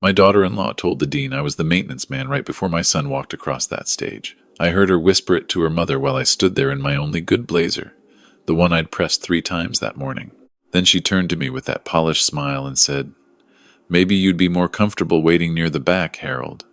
My daughter-in-law told the dean I was the maintenance man right before my son walked across that stage. I heard her whisper it to her mother while I stood there in my only good blazer, the one I'd pressed 3 times that morning. Then she turned to me with that polished smile and said, "Maybe you'd be more comfortable waiting near the back, Harold.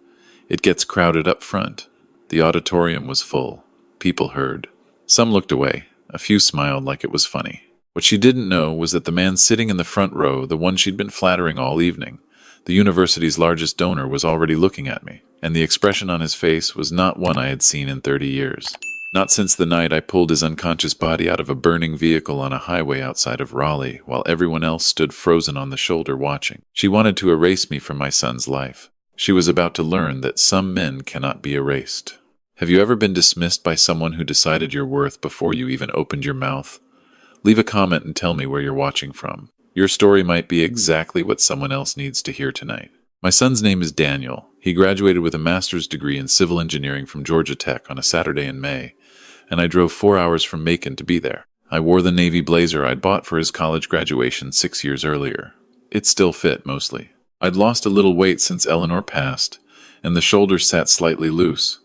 It gets crowded up front." The auditorium was full. People heard. Some looked away. A few smiled like it was funny. What she didn't know was that the man sitting in the front row, the one she'd been flattering all evening, the university's largest donor, was already looking at me, and the expression on his face was not one I had seen in 30 years. Not since the night I pulled his unconscious body out of a burning vehicle on a highway outside of Raleigh, while everyone else stood frozen on the shoulder watching. She wanted to erase me from my son's life. She was about to learn that some men cannot be erased. Have you ever been dismissed by someone who decided your worth before you even opened your mouth? Leave a comment and tell me where you're watching from. Your story might be exactly what someone else needs to hear tonight. My son's name is Daniel. He graduated with a master's degree in civil engineering from Georgia Tech on a Saturday in May, and I drove 4 hours from Macon to be there. I wore the navy blazer I'd bought for his college graduation 6 years earlier. It still fit, mostly. I'd lost a little weight since Eleanor passed, and the shoulders sat slightly loose,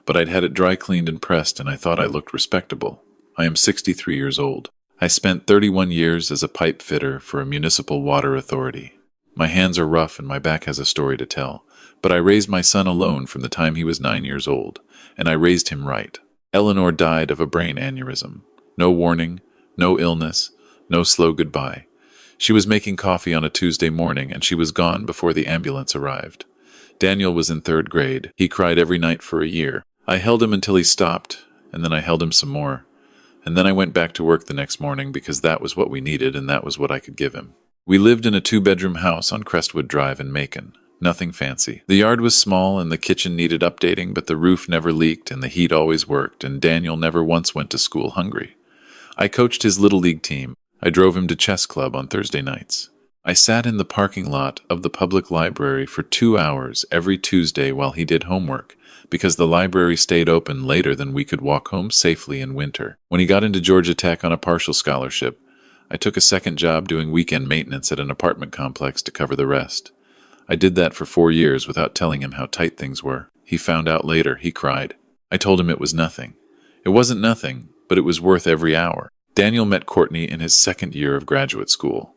but I'd had it dry cleaned and pressed, and I thought I looked respectable. I am 63 years old. I spent 31 years as a pipe fitter for a municipal water authority. My hands are rough and my back has a story to tell, but I raised my son alone from the time he was 9 years old, and I raised him right. Eleanor died of a brain aneurysm. No warning, no illness, no slow goodbye. She was making coffee on a Tuesday morning, and she was gone before the ambulance arrived. Daniel was in 3rd grade. He cried every night for a year. I held him until he stopped, and then I held him some more. And then I went back to work the next morning because that was what we needed and that was what I could give him. We lived in a 2-bedroom house on Crestwood Drive in Macon. Nothing fancy. The yard was small and the kitchen needed updating, but the roof never leaked and the heat always worked, and Daniel never once went to school hungry. I coached his little league team. I drove him to chess club on Thursday nights. I sat in the parking lot of the public library for 2 hours every Tuesday while he did homework, because the library stayed open later than we could walk home safely in winter. When he got into Georgia Tech on a partial scholarship, I took a second job doing weekend maintenance at an apartment complex to cover the rest. I did that for 4 years without telling him how tight things were. He found out later. He cried. I told him it was nothing. It wasn't nothing, but it was worth every hour. Daniel met Courtney in his 2nd year of graduate school.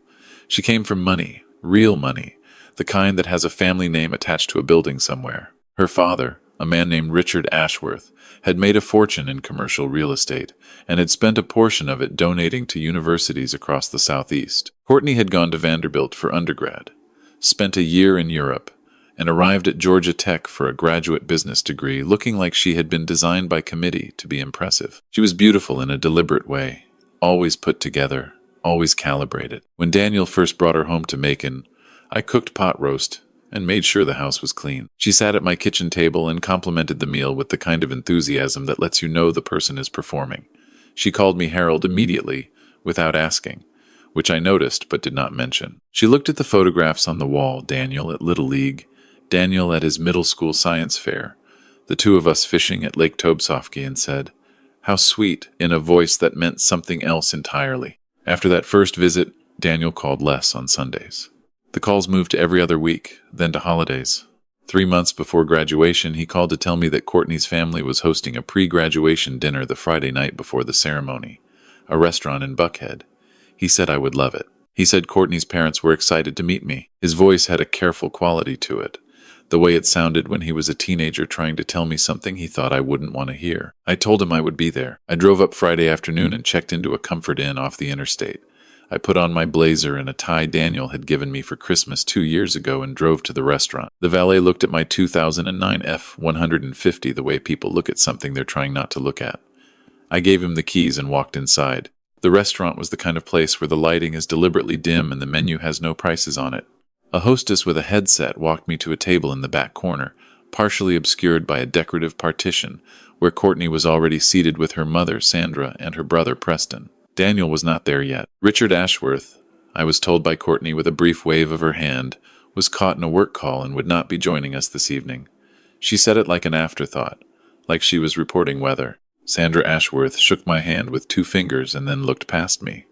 She came from money, real money, the kind that has a family name attached to a building somewhere. Her father, a man named Richard Ashworth, had made a fortune in commercial real estate and had spent a portion of it donating to universities across the Southeast. Courtney had gone to Vanderbilt for undergrad, spent a year in Europe, and arrived at Georgia Tech for a graduate business degree, looking like she had been designed by committee to be impressive. She was beautiful in a deliberate way, always put together, always calibrated. When Daniel first brought her home to Macon, I cooked pot roast and made sure the house was clean. She sat at my kitchen table and complimented the meal with the kind of enthusiasm that lets you know the person is performing. She called me Harold immediately, without asking, which I noticed but did not mention. She looked at the photographs on the wall, Daniel at Little League, Daniel at his middle school science fair, the 2 of us fishing at Lake Tobsofke, and said, "How sweet," in a voice that meant something else entirely. After that first visit, Daniel called less on Sundays. The calls moved to every other week, then to holidays. 3 months before graduation, he called to tell me that Courtney's family was hosting a pre-graduation dinner the Friday night before the ceremony, a restaurant in Buckhead. He said I would love it. He said Courtney's parents were excited to meet me. His voice had a careful quality to it, the way it sounded when he was a teenager trying to tell me something he thought I wouldn't want to hear. I told him I would be there. I drove up Friday afternoon and checked into a Comfort Inn off the interstate. I put on my blazer and a tie Daniel had given me for Christmas 2 years ago and drove to the restaurant. The valet looked at my 2009 F-150 the way people look at something they're trying not to look at. I gave him the keys and walked inside. The restaurant was the kind of place where the lighting is deliberately dim and the menu has no prices on it. A hostess with a headset walked me to a table in the back corner, partially obscured by a decorative partition, where Courtney was already seated with her mother, Sandra, and her brother, Preston. Daniel was not there yet. Richard Ashworth, I was told by Courtney with a brief wave of her hand, was caught in a work call and would not be joining us this evening. She said it like an afterthought, like she was reporting weather. Sandra Ashworth shook my hand with 2 fingers and then looked past me.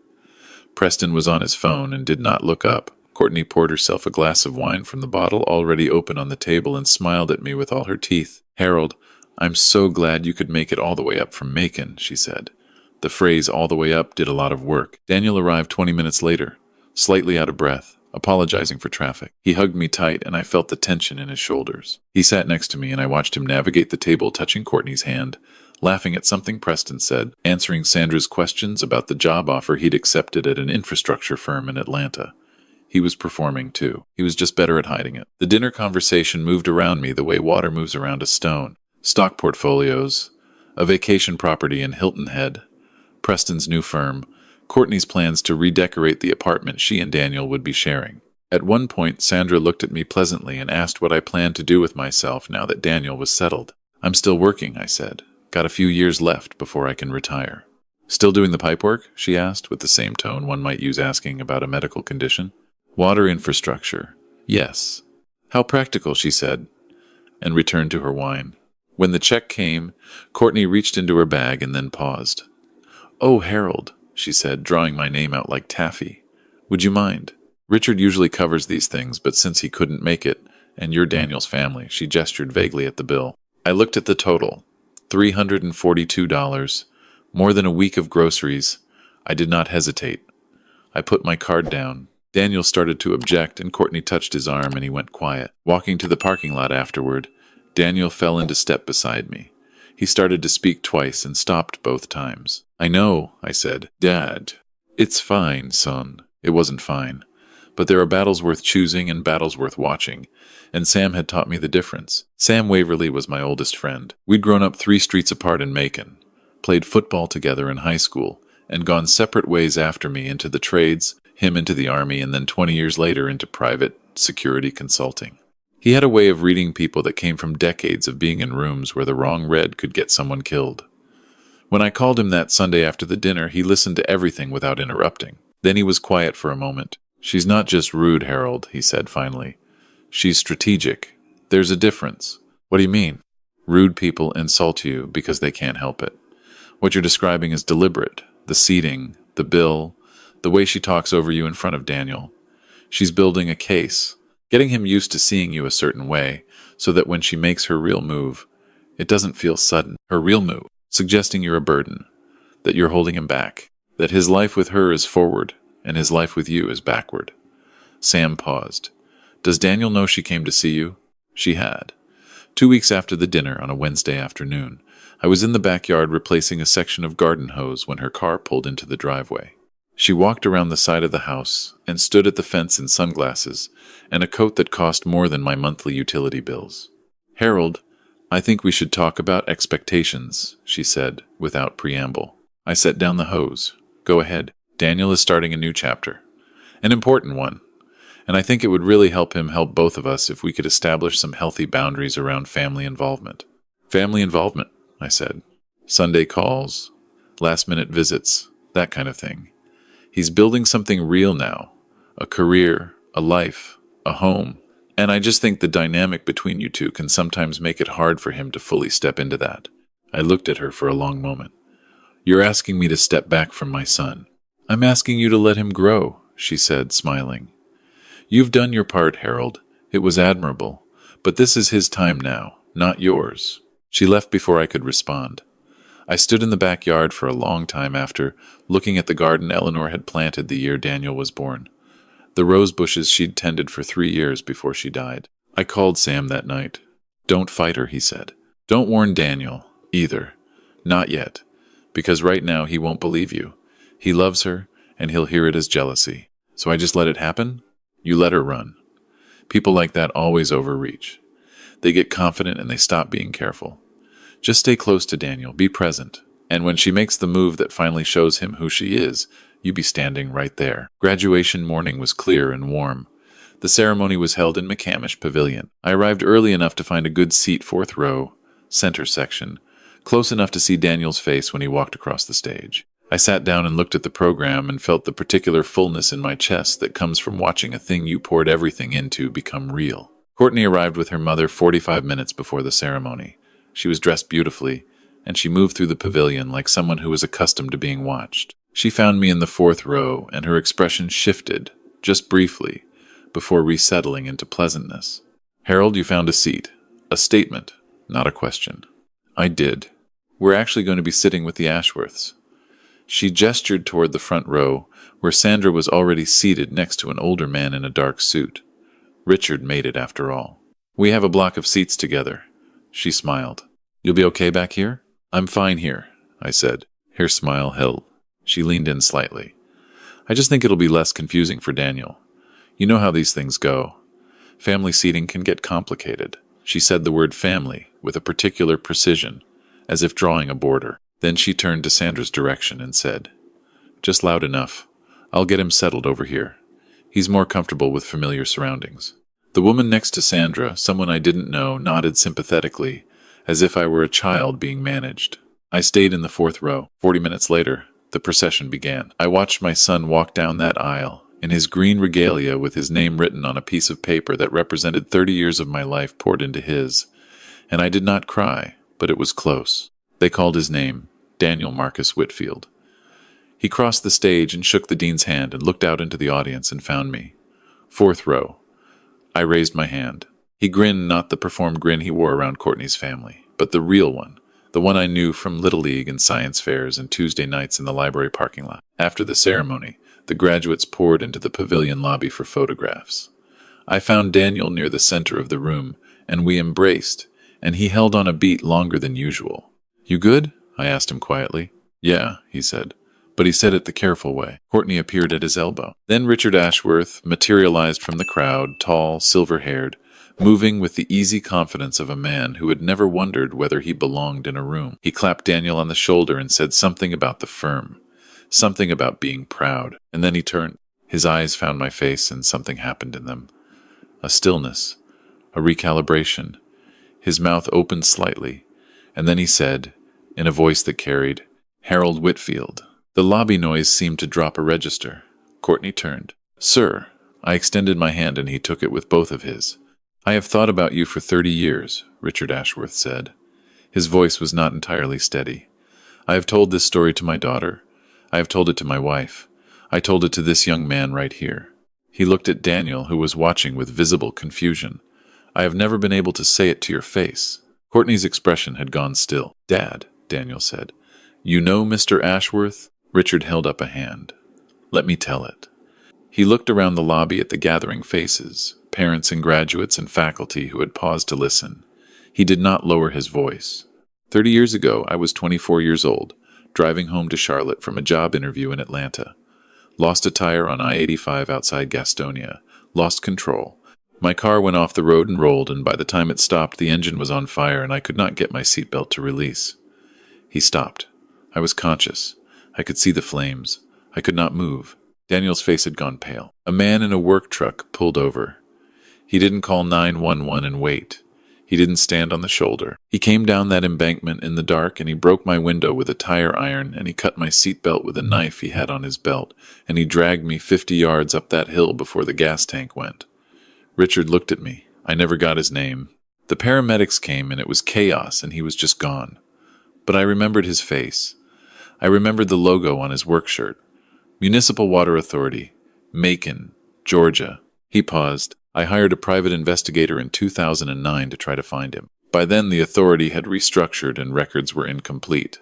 Preston was on his phone and did not look up. Courtney poured herself a glass of wine from the bottle already open on the table and smiled at me with all her teeth. "Harold, I'm so glad you could make it all the way up from Macon," she said. The phrase "all the way up" did a lot of work. Daniel arrived 20 minutes later, slightly out of breath, apologizing for traffic. He hugged me tight, and I felt the tension in his shoulders. He sat next to me, and I watched him navigate the table, touching Courtney's hand, laughing at something Preston said, answering Sandra's questions about the job offer he'd accepted at an infrastructure firm in Atlanta. He was performing, too. He was just better at hiding it. The dinner conversation moved around me the way water moves around a stone. Stock portfolios, a vacation property in Hilton Head, Preston's new firm, Courtney's plans to redecorate the apartment she and Daniel would be sharing. At one point, Sandra looked at me pleasantly and asked what I planned to do with myself now that Daniel was settled. "I'm still working," I said. "Got a few years left before I can retire." "Still doing the pipework?" she asked, with the same tone one might use asking about a medical condition. "Water infrastructure. Yes." "How practical," she said, and returned to her wine. When the check came, Courtney reached into her bag and then paused. "Oh, Harold," she said, drawing my name out like taffy. "Would you mind? Richard usually covers these things, but since he couldn't make it, and you're Daniel's family," she gestured vaguely at the bill. I looked at the total. $342. More than a week of groceries. I did not hesitate. I put my card down. Daniel started to object, and Courtney touched his arm, and he went quiet. Walking to the parking lot afterward, Daniel fell into step beside me. He started to speak twice and stopped both times. "I know," I said. "Dad." "It's fine, son." It wasn't fine. But there are battles worth choosing and battles worth watching, and Sam had taught me the difference. Sam Waverly was my oldest friend. We'd grown up 3 streets apart in Macon, played football together in high school, and gone separate ways after me into the trades, him into the army, and then 20 years later into private security consulting. He had a way of reading people that came from decades of being in rooms where the wrong read could get someone killed. When I called him that Sunday after the dinner, he listened to everything without interrupting. Then he was quiet for a moment. "She's not just rude, Harold," he said finally. "She's strategic. There's a difference." "What do you mean?" "Rude people insult you because they can't help it. What you're describing is deliberate. The seating, the bill, the way she talks over you in front of Daniel. She's building a case, getting him used to seeing you a certain way, so that when she makes her real move, it doesn't feel sudden. Her real move, suggesting you're a burden, that you're holding him back, that his life with her is forward, and his life with you is backward." Sam paused. "Does Daniel know she came to see you?" She had. 2 weeks after the dinner on a Wednesday afternoon, I was in the backyard replacing a section of garden hose when her car pulled into the driveway. She walked around the side of the house and stood at the fence in sunglasses and a coat that cost more than my monthly utility bills. "Harold, I think we should talk about expectations," she said, without preamble. I set down the hose. "Go ahead. Daniel is starting a new chapter. An important one. And I think it would really help him help both of us if we could establish some healthy boundaries around family involvement." "Family involvement," I said. "Sunday calls, last-minute visits, that kind of thing. He's building something real now. A career, a life, a home. And I just think the dynamic between you two can sometimes make it hard for him to fully step into that." I looked at her for a long moment. "You're asking me to step back from my son." "I'm asking you to let him grow," she said, smiling. "You've done your part, Harold. It was admirable. But this is his time now, not yours." She left before I could respond. I stood in the backyard for a long time after, looking at the garden Eleanor had planted the year Daniel was born. The rose bushes she'd tended for 3 years before she died. I called Sam that night. "Don't fight her," he said. "Don't warn Daniel, either. Not yet. Because right now he won't believe you. He loves her, and he'll hear it as jealousy. So I just let it happen? You let her run." People like that always overreach. They get confident and they stop being careful. Just stay close to Daniel, be present, and when she makes the move that finally shows him who she is, you be standing right there. Graduation morning was clear and warm. The ceremony was held in McCamish Pavilion. I arrived early enough to find a good seat 4th row, center section, close enough to see Daniel's face when he walked across the stage. I sat down and looked at the program and felt the particular fullness in my chest that comes from watching a thing you poured everything into become real. Courtney arrived with her mother 45 minutes before the ceremony. She was dressed beautifully, and she moved through the pavilion like someone who was accustomed to being watched. She found me in the 4th row, and her expression shifted, just briefly, before resettling into pleasantness. Harold, you found a seat. A statement, not a question. I did. We're actually going to be sitting with the Ashworths. She gestured toward the front row, where Sandra was already seated next to an older man in a dark suit. Richard made it after all. We have a block of seats together. She smiled. You'll be okay back here? I'm fine here, I said. Her smile held. She leaned in slightly. I just think it'll be less confusing for Daniel. You know how these things go. Family seating can get complicated. She said the word family with a particular precision, as if drawing a border. Then she turned to Sandra's direction and said, Just loud enough. I'll get him settled over here. He's more comfortable with familiar surroundings. The woman next to Sandra, someone I didn't know, nodded sympathetically, as if I were a child being managed. I stayed in the fourth row. 40 minutes later, the procession began. I watched my son walk down that aisle, in his green regalia with his name written on a piece of paper that represented 30 years of my life poured into his. And I did not cry, but it was close. They called his name, Daniel Marcus Whitfield. He crossed the stage and shook the dean's hand and looked out into the audience and found me. Fourth row. I raised my hand. He grinned, not the performed grin he wore around Courtney's family, but the real one, the one I knew from Little League and science fairs and Tuesday nights in the library parking lot. After the ceremony, the graduates poured into the pavilion lobby for photographs. I found Daniel near the center of the room, and we embraced, and he held on a beat longer than usual. You good? I asked him quietly. Yeah, he said. But he said it the careful way. Courtney appeared at his elbow. Then Richard Ashworth materialized from the crowd, tall, silver-haired, moving with the easy confidence of a man who had never wondered whether he belonged in a room. He clapped Daniel on the shoulder and said something about the firm, something about being proud. And then he turned. His eyes found my face, and something happened in them. A stillness, a recalibration. His mouth opened slightly, and then he said, in a voice that carried, Harold Whitfield. The lobby noise seemed to drop a register. Courtney turned. Sir, I extended my hand and he took it with both of his. I have thought about you for 30 years, Richard Ashworth said. His voice was not entirely steady. I have told this story to my daughter. I have told it to my wife. I told it to this young man right here. He looked at Daniel, who was watching with visible confusion. I have never been able to say it to your face. Courtney's expression had gone still. Dad, Daniel said. You know Mr. Ashworth? Richard held up a hand. Let me tell it. He looked around the lobby at the gathering faces, parents and graduates and faculty who had paused to listen. He did not lower his voice. 30 years ago, I was 24 years old, driving home to Charlotte from a job interview in Atlanta. Lost a tire on I-85 outside Gastonia. Lost control. My car went off the road and rolled, and by the time it stopped, the engine was on fire and I could not get my seatbelt to release. He stopped. I was conscious. I could see the flames. I could not move. Daniel's face had gone pale. A man in a work truck pulled over. He didn't call 911 and wait. He didn't stand on the shoulder. He came down that embankment in the dark, and he broke my window with a tire iron, and he cut my seatbelt with a knife he had on his belt, and he dragged me 50 yards up that hill before the gas tank went. Richard looked at me. I never got his name. The paramedics came, and it was chaos, and he was just gone. But I remembered his face. I remembered the logo on his work shirt. Municipal Water Authority, Macon, Georgia. He paused. I hired a private investigator in 2009 to try to find him. By then, the authority had restructured and records were incomplete.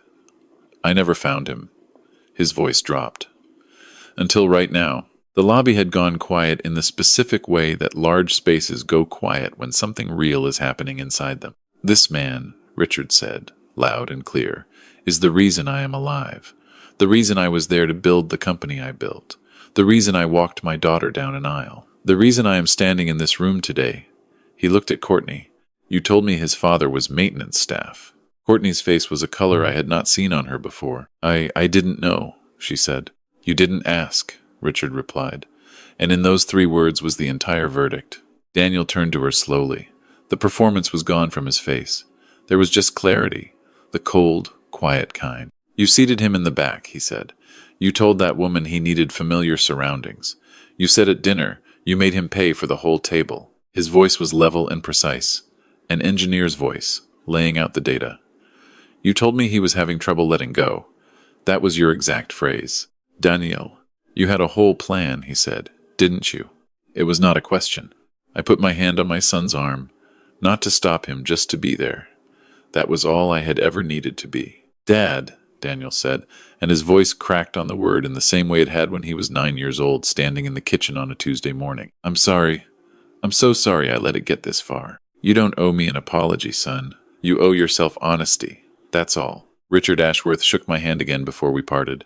I never found him. His voice dropped. Until right now. The lobby had gone quiet in the specific way that large spaces go quiet when something real is happening inside them. This man, Richard said, loud and clear, is the reason I am alive. The reason I was there to build the company I built. The reason I walked my daughter down an aisle. The reason I am standing in this room today. He looked at Courtney. You told me his father was maintenance staff. Courtney's face was a color I had not seen on her before. I didn't know, she said. You didn't ask, Richard replied. And in those 3 words was the entire verdict. Daniel turned to her slowly. The performance was gone from his face. There was just clarity, the cold, quiet kind. You seated him in the back, he said. You told that woman he needed familiar surroundings. You said at dinner you made him pay for the whole table. His voice was level and precise, an engineer's voice, laying out the data. You told me he was having trouble letting go. That was your exact phrase. Daniel, you had a whole plan, he said, didn't you? It was not a question. I put my hand on my son's arm, not to stop him, just to be there. That was all I had ever needed to be. "Dad," Daniel said, and his voice cracked on the word in the same way it had when he was 9 years old, standing in the kitchen on a Tuesday morning. "I'm sorry. I'm so sorry I let it get this far. You don't owe me an apology, son. You owe yourself honesty. That's all." Richard Ashworth shook my hand again before we parted.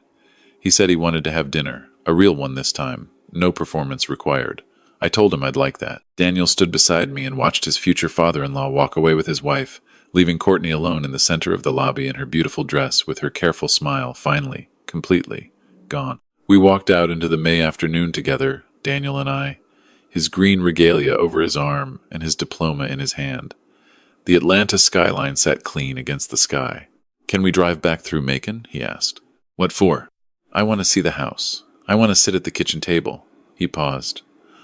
He said he wanted to have dinner, a real one this time, no performance required. I told him I'd like that. Daniel stood beside me and watched his future father-in-law walk away with his wife, leaving Courtney alone in the center of the lobby in her beautiful dress with her careful smile finally, completely, gone. We walked out into the May afternoon together, Daniel and I, his green regalia over his arm and his diploma in his hand. The Atlanta skyline sat clean against the sky. "Can we drive back through Macon?" he asked. "What for?" "I want to see the house. I want to sit at the kitchen table." He paused.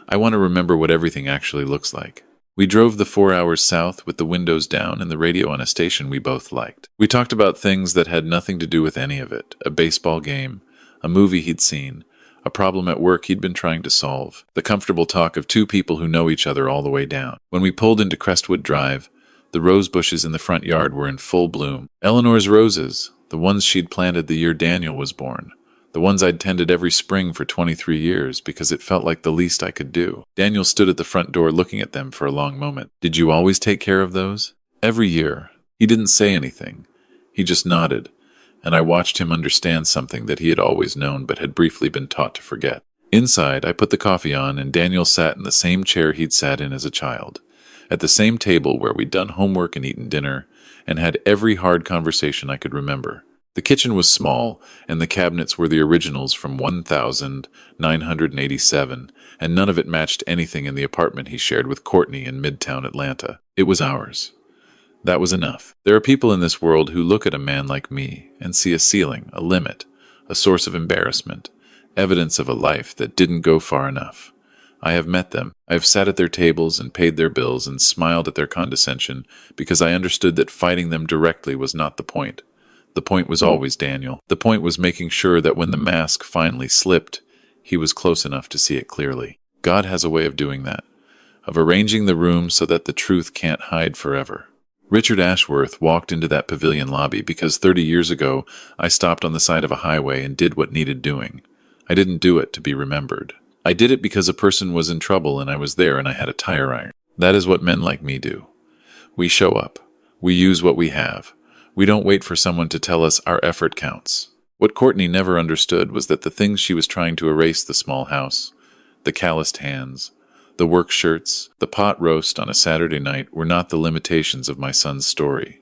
"I want to remember what everything actually looks like." We drove the 4 hours south with the windows down and the radio on a station we both liked. We talked about things that had nothing to do with any of it. A baseball game, a movie he'd seen, a problem at work he'd been trying to solve. The comfortable talk of two people who know each other all the way down. When we pulled into Crestwood Drive, the rose bushes in the front yard were in full bloom. Eleanor's roses, the ones she'd planted the year Daniel was born. The ones I'd tended every spring for 23 years because it felt like the least I could do. Daniel stood at the front door looking at them for a long moment. "Did you always take care of those?" "Every year." He didn't say anything. He just nodded, and I watched him understand something that he had always known but had briefly been taught to forget. Inside, I put the coffee on, and Daniel sat in the same chair he'd sat in as a child, at the same table where we'd done homework and eaten dinner, and had every hard conversation I could remember. The kitchen was small, and the cabinets were the originals from 1987, and none of it matched anything in the apartment he shared with Courtney in Midtown Atlanta. It was ours. That was enough. There are people in this world who look at a man like me and see a ceiling, a limit, a source of embarrassment, evidence of a life that didn't go far enough. I have met them. I have sat at their tables and paid their bills and smiled at their condescension because I understood that fighting them directly was not the point. The point was always Daniel. The point was making sure that when the mask finally slipped, he was close enough to see it clearly. God has a way of doing that, of arranging the room so that the truth can't hide forever. Richard Ashworth walked into that pavilion lobby because 30 years ago I stopped on the side of a highway and did what needed doing. I didn't do it to be remembered. I did it because a person was in trouble and I was there and I had a tire iron. That is what men like me do. We show up. We use what we have. We don't wait for someone to tell us our effort counts. What Courtney never understood was that the things she was trying to erase, the small house, the calloused hands, the work shirts, the pot roast on a Saturday night, were not the limitations of my son's story.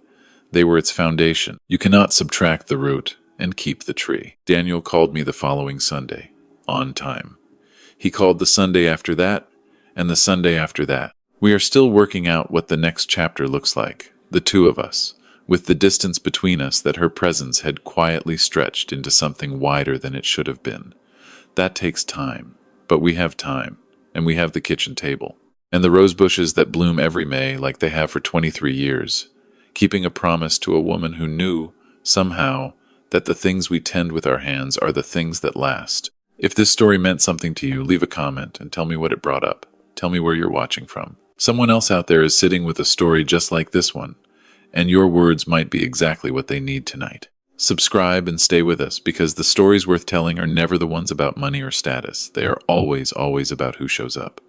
They were its foundation. You cannot subtract the root and keep the tree. Daniel called me the following Sunday, on time. He called the Sunday after that, and the Sunday after that. We are still working out what the next chapter looks like, the two of us, with the distance between us that her presence had quietly stretched into something wider than it should have been. That takes time, but we have time, and we have the kitchen table, and the rose bushes that bloom every May like they have for 23 years, keeping a promise to a woman who knew, somehow, that the things we tend with our hands are the things that last. If this story meant something to you, leave a comment and tell me what it brought up. Tell me where you're watching from. Someone else out there is sitting with a story just like this one, and your words might be exactly what they need tonight. Subscribe and stay with us, because the stories worth telling are never the ones about money or status. They are always, always about who shows up.